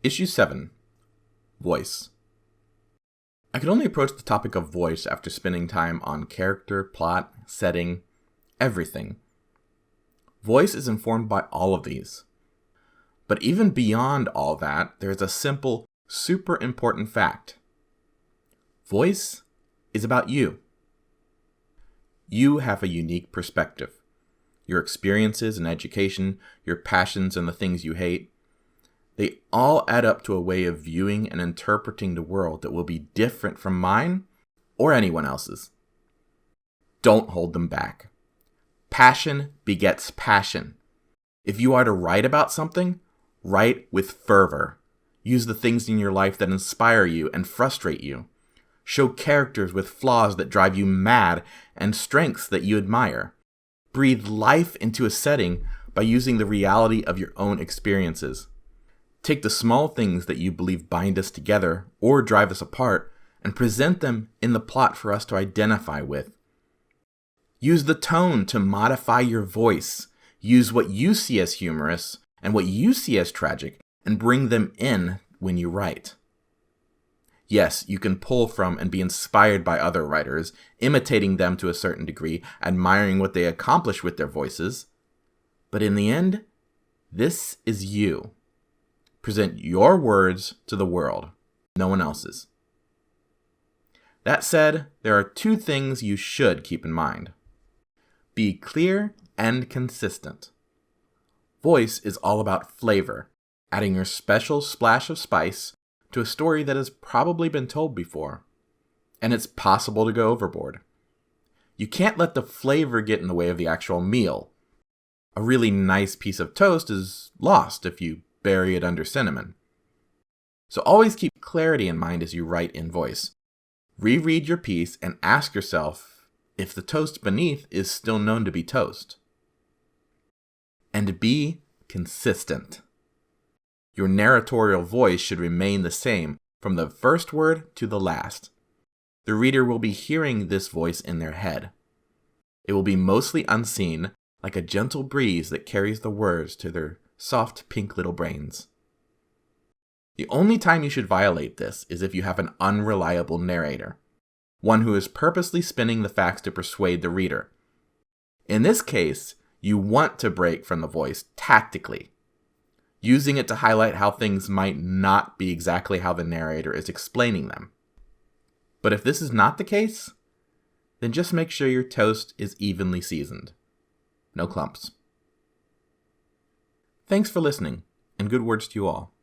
Issue 7. Voice. I could only approach the topic of voice after spending time on character, plot, setting, everything. Voice is informed by all of these. But even beyond all that, there is a simple, super important fact. Voice is about you. You have a unique perspective. Your experiences and education, your passions and the things you hate, they all add up to a way of viewing and interpreting the world that will be different from mine or anyone else's. Don't hold them back. Passion begets passion. If you are to write about something, write with fervor. Use the things in your life that inspire you and frustrate you. Show characters with flaws that drive you mad and strengths that you admire. Breathe life into a setting by using the reality of your own experiences. Take the small things that you believe bind us together or drive us apart and present them in the plot for us to identify with. Use the tone to modify your voice. Use what you see as humorous and what you see as tragic and bring them in when you write. Yes, you can pull from and be inspired by other writers, imitating them to a certain degree, admiring what they accomplish with their voices. But in the end, this is you. Present your words to the world, no one else's. That said, there are two things you should keep in mind. Be clear and consistent. Voice is all about flavor, adding your special splash of spice to a story that has probably been told before. And it's possible to go overboard. You can't let the flavor get in the way of the actual meal. A really nice piece of toast is lost if you bury it under cinnamon. So always keep clarity in mind as you write in voice. Reread your piece and ask yourself if the toast beneath is still known to be toast. And be consistent. Your narratorial voice should remain the same from the first word to the last. The reader will be hearing this voice in their head. It will be mostly unseen, like a gentle breeze that carries the words to their soft pink little brains. The only time you should violate this is if you have an unreliable narrator, one who is purposely spinning the facts to persuade the reader. In this case, you want to break from the voice tactically, using it to highlight how things might not be exactly how the narrator is explaining them. But if this is not the case, then just make sure your toast is evenly seasoned. No clumps. Thanks for listening, and good words to you all.